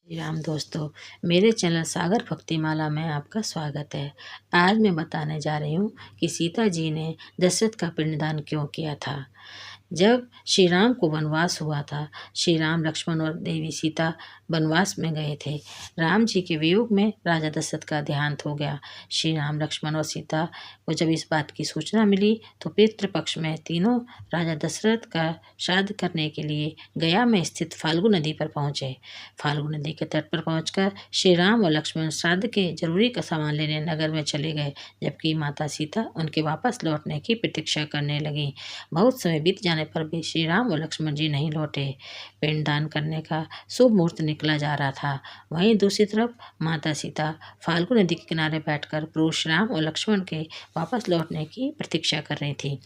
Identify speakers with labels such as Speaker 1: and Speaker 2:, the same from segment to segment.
Speaker 1: श्री राम दोस्तों, मेरे चैनल सागर भक्तिमाला में आपका स्वागत है। आज मैं बताने जा रही हूँ कि सीता जी ने दशरथ का पिंडदान क्यों किया था। जब श्री राम को वनवास हुआ था, श्री राम, लक्ष्मण और देवी सीता वनवास में गए थे। राम जी के वियोग में राजा दशरथ का देहांत हो गया। श्री राम, लक्ष्मण और सीता को जब इस बात की सूचना मिली तो पितृपक्ष में तीनों राजा दशरथ का श्राद्ध करने के लिए गया में स्थित फाल्गु नदी पर पहुंचे। फाल्गु नदी के तट पर पहुंचकर श्री राम और लक्ष्मण श्राद्ध के जरूरी का सामान लेने नगर में चले गए, जबकि माता सीता उनके वापस लौटने की प्रतीक्षा करने लगी। बहुत समय बीत जाने पर भी श्री राम और लक्ष्मण जी नहीं लौटे। पिंडदान करने का शुभ मुहूर्त निकला जा रहा था। वहीं दूसरी तरफ माता सीता फाल्गु नदी के किनारे बैठकर प्रभु श्री राम और लक्ष्मण के वापस लौटने की प्रतीक्षा कर रही थी।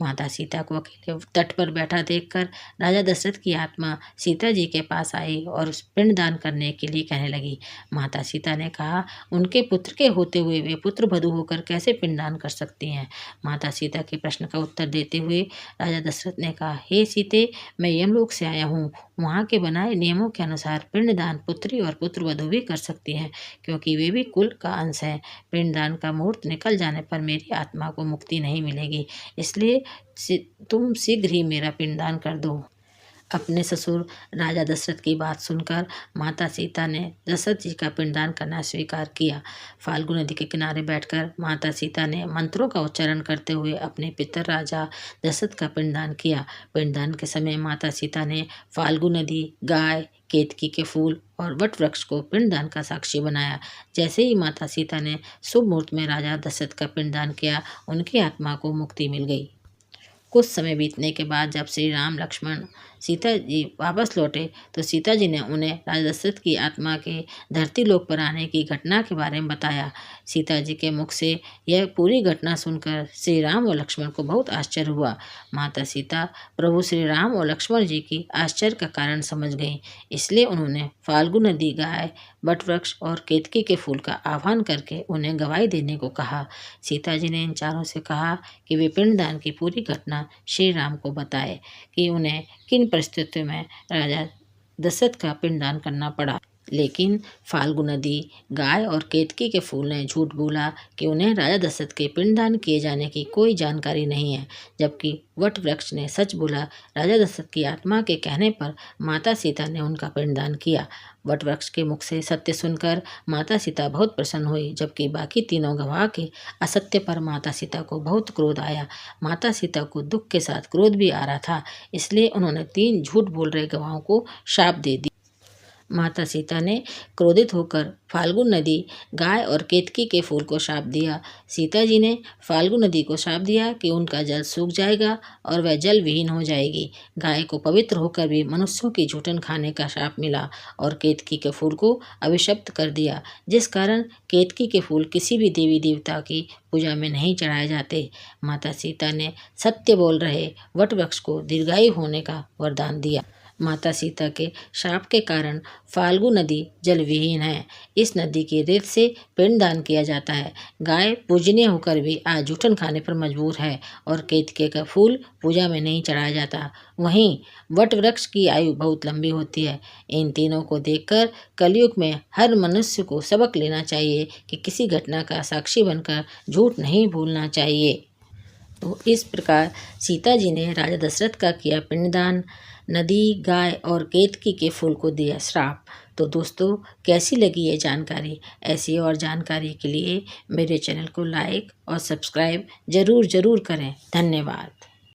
Speaker 1: माता सीता को अकेले तट पर बैठा देखकर राजा दशरथ की आत्मा सीता जी के पास आई और पिंडदान करने के लिए कहने लगी। माता सीता ने कहा, उनके पुत्र के होते हुए वे पुत्र वधू होकर कैसे पिंडदान कर सकती हैं। माता सीता के प्रश्न का उत्तर देते हुए राजा दशरथ ने कहा, हे सीते, मैं यमलोक से आया हूँ। वहाँ के बनाए नियमों के अनुसार पिंडदान पुत्री और पुत्र वधू भी कर सकती हैं, क्योंकि वे भी कुल का अंश हैं। पिंडदान का मुहूर्त निकल जाने पर मेरी आत्मा को मुक्ति नहीं मिलेगी, इसलिए तुम शीघ्र ही मेरा पिंडदान कर दो। अपने ससुर राजा दशरथ की बात सुनकर माता सीता ने दशरथ जी का पिंडदान करना स्वीकार किया। फाल्गु नदी के किनारे बैठकर माता सीता ने मंत्रों का उच्चारण करते हुए अपने पितर राजा दशरथ का पिंडदान किया। पिंडदान के समय माता सीता ने फाल्गु नदी, गाय, केतकी के फूल और वट वृक्ष को पिंडदान का साक्षी बनाया। जैसे ही माता सीता ने शुभ मुहूर्त में राजा दशरथ का पिंडदान किया, उनकी आत्मा को मुक्ति मिल गई। कुछ समय बीतने के बाद जब श्री राम, लक्ष्मण, सीता जी वापस लौटे तो सीता जी ने उन्हें राजा दशरथ की आत्मा के धरती लोक पर आने की घटना के बारे में बताया। सीता जी के मुख से यह पूरी घटना सुनकर श्री राम और लक्ष्मण को बहुत आश्चर्य हुआ। माता सीता प्रभु श्री राम और लक्ष्मण जी की आश्चर्य का कारण समझ गईं, इसलिए उन्होंने फाल्गु नदी, गाय, वटवृक्ष और केतकी के फूल का आह्वान करके उन्हें गवाही देने को कहा। सीता जी ने इन चारों से कहा कि वे पिंडदान की पूरी घटना श्री राम को बताए कि उन्हें किन परिस्थितियों में राजा दशरथ का पिंडदान करना पड़ा। लेकिन फाल्गु नदी, गाय और केतकी के फूल ने झूठ बोला कि उन्हें राजा दशरथ के पिंडदान किए जाने की कोई जानकारी नहीं है, जबकि वट वृक्ष ने सच बोला। राजा दशरथ की आत्मा के कहने पर माता सीता ने उनका पिंडदान किया। वट वृक्ष के मुख से सत्य सुनकर माता सीता बहुत प्रसन्न हुई, जबकि बाकी तीनों गवाह के असत्य पर माता सीता को बहुत क्रोध आया। माता सीता को दुख के साथ क्रोध भी आ रहा था, इसलिए उन्होंने 3 झूठ बोल रहे गवाहों को शाप दे दिया। माता सीता ने क्रोधित होकर फाल्गु नदी, गाय और केतकी के फूल को शाप दिया। सीता जी ने फाल्गु नदी को शाप दिया कि उनका जल सूख जाएगा और वह जल विहीन हो जाएगी। गाय को पवित्र होकर भी मनुष्यों की जूठन खाने का शाप मिला और केतकी के फूल को अभिशप्त कर दिया, जिस कारण केतकी के फूल किसी भी देवी देवता की पूजा में नहीं चढ़ाए जाते। माता सीता ने सत्य बोल रहे वट वृक्ष को दीर्घायु होने का वरदान दिया। माता सीता के शाप के कारण फाल्गु नदी जल विहीन है। इस नदी की रेत से पिंडदान किया जाता है। गाय पूजनीय होकर भी आज जूठन खाने पर मजबूर है और केतके का फूल पूजा में नहीं चढ़ाया जाता। वहीं वट वृक्ष की आयु बहुत लंबी होती है। इन तीनों को देखकर कलयुग में हर मनुष्य को सबक लेना चाहिए कि किसी घटना का साक्षी बनकर झूठ नहीं भूलना चाहिए। तो इस प्रकार सीता जी ने राजा दशरथ का किया पिंडदान, नदी, गाय और केतकी के फूल को दिया श्राप। तो दोस्तों, कैसी लगी ये जानकारी? ऐसी और जानकारी के लिए मेरे चैनल को लाइक और सब्सक्राइब ज़रूर करें। धन्यवाद।